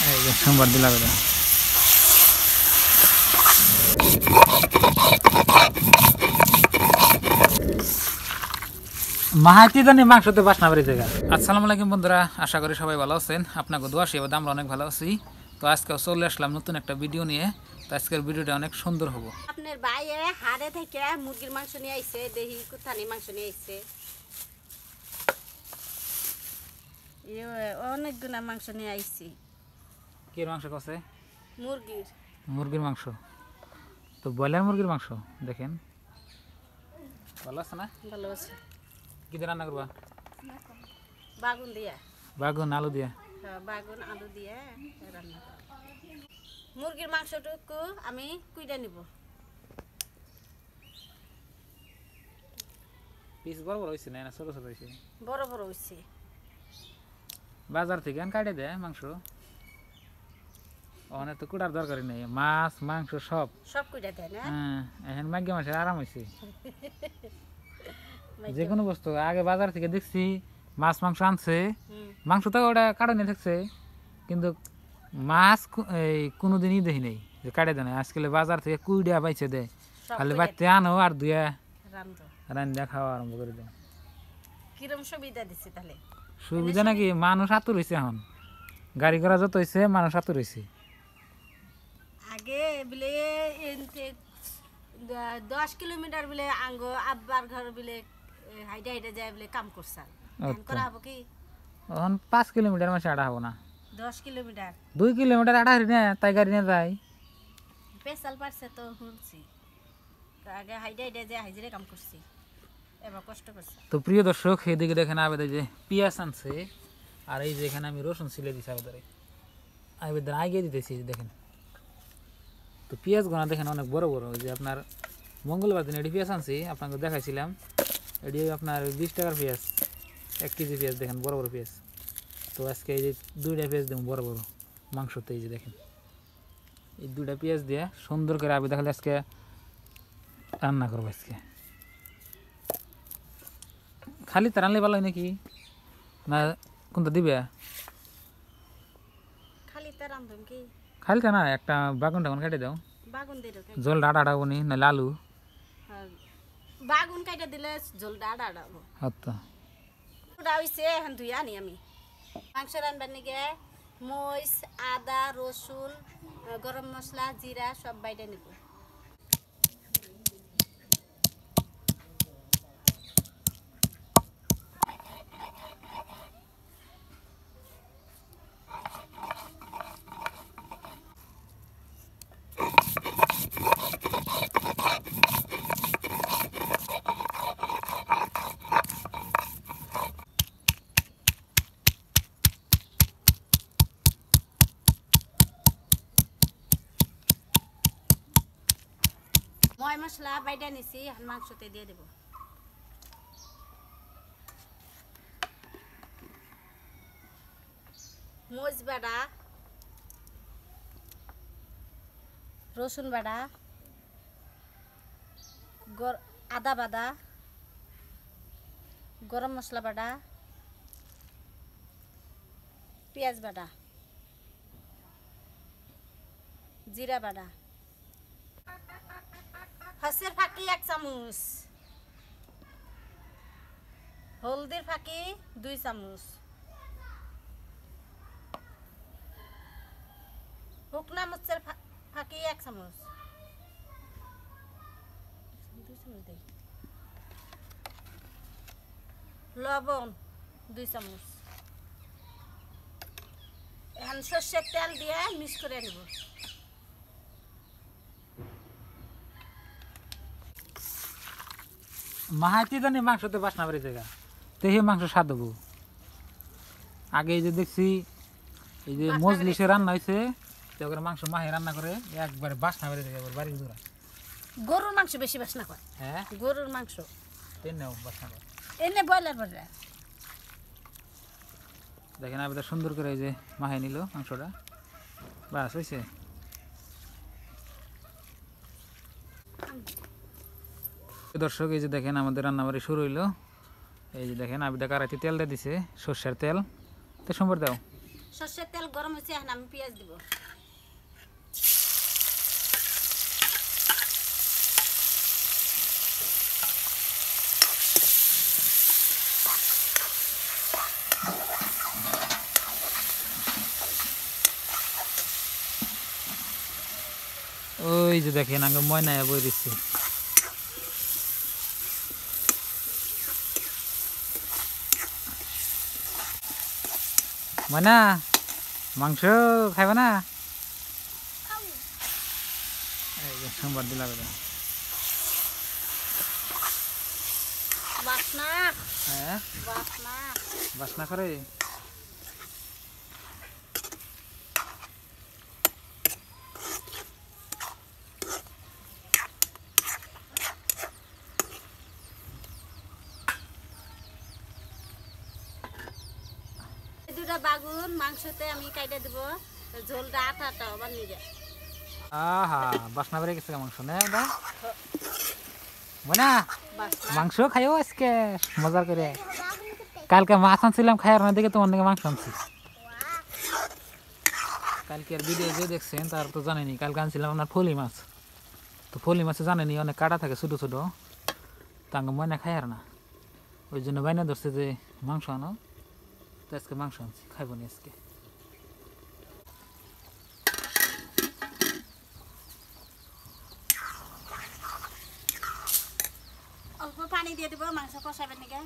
এই যে সোমবার দিলাম এটা। মাহাতি জানি মাংসতে বাসনা বাড়ি জায়গা। আসসালামু আলাইকুম বন্ধুরা, আশা করি সবাই ভালো আছেন। আপনাকে দোয়া সেবা আমরা অনেক ভালো আছি। তো আজকে চলে আসলাম নতুন একটা ভিডিও নিয়ে। তো আজকের ভিডিওটা অনেক সুন্দর হবো। আপনার ভাইয়ে হাড়ে থেকে মুরগির মাংস নিয়ে আইছে, দেহি কুথানি মাংস নিয়ে আইছে। অনেকগুলা মাংস নিয়ে আইছি। কি মাংস কছে? মুরগির। মুরগির মাংস। তো ব্রয়লার মুরগির মাংস দেখেন, ভালো আছে না? ভালো আছে। কি দিয়ে রান্না করবা? বাগুন দিয়া। বাগুন আলু দিয়া? হ্যাঁ, বাগুন আলু দিয়ে রান্না করব। মুরগির মাংসটুকু আমি কুইটা নিব। পিস বড় বড় হয়েছে না ছোট ছোট হয়েছে? বড় বড় হইছে। বাজার থেকে কাটে দেয় মাংস, অনেক তো কুটার দরকারই নেই। মাছ মাংস সব সব কুইটা দেয় না? হ্যাঁ, এখন মাঝে মাসে আরাম হয়েছে। যে কোনো বস্তু আগে বাজার থেকে দেখছি মাছ মাংস আনছে, মাংস তো ওটা কাটানো থাকছে, কিন্তু মাছ এই কোনোদিনই দেখি নেই যে কাটে দেয় না। আজকাল বাজার থেকে কুইডিয়া পাইছে দেয়, খালি বাড়তে আনো আর দুয়া রান্না খাওয়া আরম্ভ করে দেয়। কিরম সুবিধা দিচ্ছে তাহলে? সুবিধা নাকি? মানুষ আতুর হয়েছে, এখন গাড়ি ঘোড়া যত হয়েছে মানুষ আতুর হয়েছে। আগে বলে 10 কিলোমিটার বলে আঙ্গ আব্বার ঘর বলে হাইডে হাইডে যায় বলে কাম করছাল। করা হবো কি? এখন 5 কিলোমিটার মাসে আড়া হবো না, 10 কিলোমিটার 2 কিলোমিটার আড়া হারি না, তাই গাড়ি নিয়ে যায়। পেশাল পারছে তো শুনছি। তো আগে হাইডে হাইডে যায় হাইজরে কাম করছি, এবার কষ্ট করছে। তো প্রিয় দর্শক, এদিকে দেখেন আবেদে যে পেঁয়াজ আনছে, আর এই যে এখানে আমি রসুন ছিলে দিছি আবেদারে, আবেদার আগে দিতেছি দেখেন। তো পেঁয়াজ গোনা দেখেন অনেক বড় বড়। ওই যে আপনার মঙ্গলবার দিন এটি পেঁয়াজ আনছি, আপনাকে দেখাইছিলাম। এটি আপনার 20 টাকার পেঁয়াজ, 1 কেজি পেঁয়াজ দেখেন, বড় বড় পেঁয়াজ। তো আজকে এই যে 2টা পেঁয়াজ দেবো বড় বড় মাংসতে। এই যে দেখেন, এই 2টা পেঁয়াজ দিয়ে সুন্দর করে আবেদা খালি আজকে রান্না করবো। আজকে খালি তা রানলে ভালো হয় নাকি না কোনটা দিবে? খালি তার রান্ধুম কি? খালি তা না, একটা বাগুন টাগুন কেটে দাও, বাগুন দিয়ে দেবো। জল ডাটা ডাবো নি না লালু? বাগুন কাইটা দিলে জলটা ডাড়াবো। আচ্ছা, ওটা হইছে এখন ধুই আনি আমি। মাংস রান্নার নিগে মরিচ, আদা, রসুন, গরম মশলা, জিরা সব বাইটা নিব। ময় মশলা বাইটা নিছি, এখন মাংসতে দিয়ে দেব। মরিচ বাটা, রসুন বাটা, আদা বাটা, গরম মশলা বাটা, পেঁয়াজ বাটা, জিরা বাটা, হাঁসের ফাঁকি 1 চামচ, হলদির ফাঁকি 2 চামচ, শুকনা মরিচের ফাঁকি 1 চামচ, লবণ 2 চামচ। এখন সর্ষের তেল দিয়ে মিক্স করে নেব। মাহাতি জানি মাংসতে বাসনা বাড়ি জায়গা, দেখে মাংস স্বাদ হবো। আগে এই যে দেখছি এই যে মজলিসে রান্না হয়েছে, মাংস মাহে রান্না করে একবারে বাসনা বাড়ি জায়গা, বাড়ির দূরা। গরুর মাংস বেশি বাসনা করে। হ্যাঁ, গরুর মাংস তেমনিও বাসনা করে। এনে ব্রয়লার বাজা দেখেন আবেদা সুন্দর করে এই যে মাহে নিল মাংসটা, বাস হয়েছে। দর্শক, এই যে দেখেন আমাদের রান্নাবাড়ি শুরু হইলো। এই যে দেখেন আবিদা কারাইতে তেল দিয়ে দিছে, সর্ষের তেল। তো সোমবার দাও, সর্ষের তেল গরম হয়েছে, এখন আমি পেঁয়াজ দিব। ওই যে দেখেন আগে ময়নায় বই দিচ্ছি। ময়না মাংস খাইবে না? এই যে সোমবার দিলা বেলা। বাসনা হ্যাঁ বাসনা বাসনা করে। দুটা বাগুন মাংসতে আমি কাইটা দিব, ঝোলটা আটা আটা আবার নিয়ে যায়। আহা বাসনা বেড়ে গেছে মাংস না দা ময়না। বাসনা মাংস খাইও আজকে মজা করে। কালকে মাছ আনছিলাম খাইয়ার না দেখে তোমার দিকে মাংস আনছি। কালকের ভিডিও যে দেখছেন তার তো জানেনি, কালকে আনছিলাম আপনার ফলি মাছ। তো ফলি মাছে জানেনি অনেক কাটা থাকে ছোটো ছোটো, তাঙ্গ ময়না খাইয়ার না, ওই জন্য বাইনা ধরছে যে মাংস আনো। তো আজকে মাংস আনছি, খাইব নি আজকে। অল্প পানি দিয়ে দিব মাংস কষাবেন নাকি।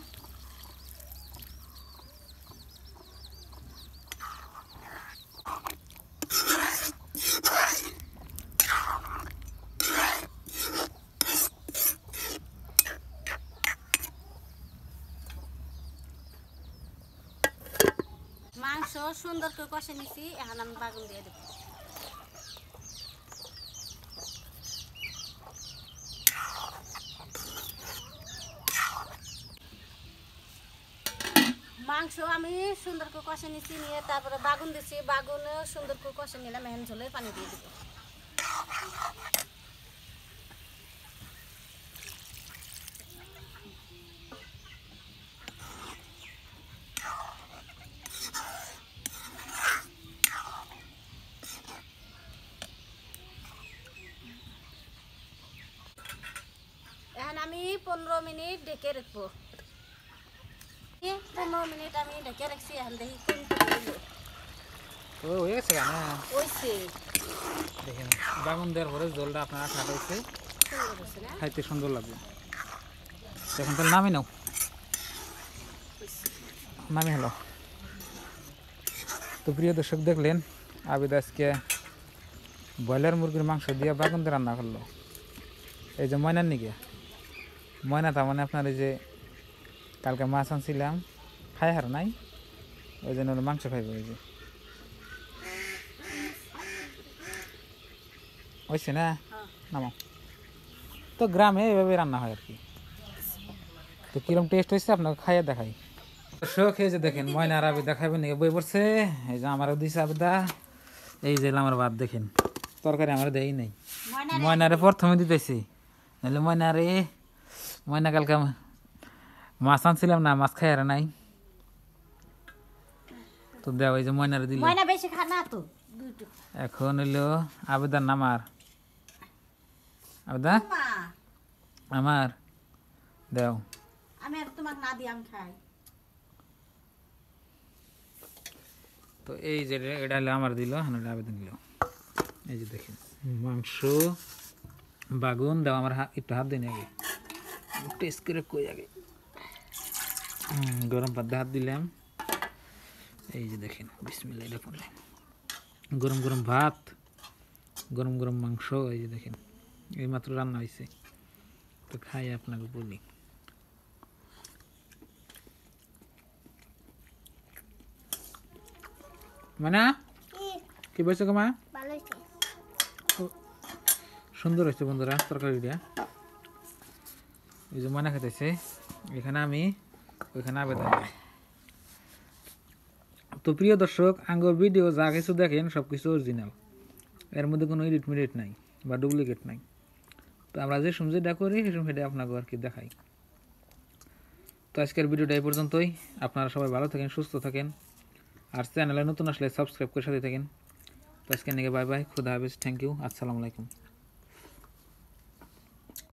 মাংস সুন্দর করে কষে নিছি, এখন আমি বাগুন দিয়ে দেবো। মাংস আমি সুন্দর করে কষে নিছি, নিয়ে তারপরে বাগুন দিছি, বাগুনও সুন্দর করে কষে নিলাম। এখন ঝোলে পানি দিয়ে দিব। এখন আমি 15 মিনিট ঢেকে রাখবো। 15 মিনিট আমি ঢেকে রাখছি, এখন দেখি কোন ও হয়ে গেছে কেন ওইছে দেখেন বাগুন দেওয়ার পরে জলটা আপনার আঠা হয়েছে, সুন্দর হয়েছে না? খাইতে সুন্দর লাগবে। এখন তাহলে নামি নাও, নামি হলো। তো প্রিয় দর্শক দেখলেন আবিদ আজকে ব্রয়লার মুরগির মাংস দিয়ে বাগুন দিয়ে রান্না করলো। এই যে ময়নার নিকে ময়না, তার মানে আপনার এই যে কালকে মাছ আনছিলাম খাই হার নাই, ওই জন্য ওরা মাংস খাইবে। ওই যে হয়েছে না, নামাও। তো গ্রামে এভাবে রান্না হয় আর কি। তো কিরম টেস্ট হয়েছে আপনাকে খাইয়ে দেখাই। দর্শক এই যে দেখেন ময়না আর আবিদা খাইবেন নাকি বই পড়ছে। এই যে আমারও দিছে আবিদা, এই যে আমার ভাত দেখেন, তরকারি আমার দেই নাই। ময়নারে প্রথমে দিতেছি, নাহলে ময়না কালকে মাছ আনছিলাম না, মাছ খাই আর নাই। তো দেওয়া এই যে ময়নারে দিল। ময়না বেশি খা না তো দুটো। এখন হইলো আবেদার নামার, আবেদা মা আমার দেও। আমি আর তোমাকে না দিই, আমি খাই। তো এই যে এটা হলো আমার দিল, আবেদন দিল। এই যে দেখেন মাংস বাগুন দাও, আমার একটু হাত দিন আগে, টেস্ট করে কই আগে। গরম পাত হাত দিলাম। এই যে দেখেন বিসমিল্লাহ, এটা পড়লে গরম গরম ভাত, গরম গরম মাংস। এই যে দেখেন এইমাত্র রান্না হয়েছে, তো খাই আপনাকে বলি। মানে কি বলছো মা? সুন্দর হয়েছে বন্ধুরা তরকারিটা। এই যে ময়না খেতেছে, এখানে আমি, ওইখানে আবেদন। তো প্রিয় দর্শক আঙ্গ ভিডিও যা কিছু দেখেন সব কিছু অরিজিনাল, এর মধ্যে কোনো এডিট মেডিট নাই বা ডুপ্লিকেট নাই। তো আমরা যে সময় যেটা করি সে সময় সেটা আপনাকে আর কি দেখাই। তো আজকের ভিডিওটা এই পর্যন্তই। আপনারা সবাই ভালো থাকেন, সুস্থ থাকেন। আর চ্যানেলে নতুন আসলে সাবস্ক্রাইব করে সাথে থাকেন। তো আজকে নিয়ে বাই বাই, খুদা হাফেজ, থ্যাংক ইউ, আসসালামু আলাইকুম।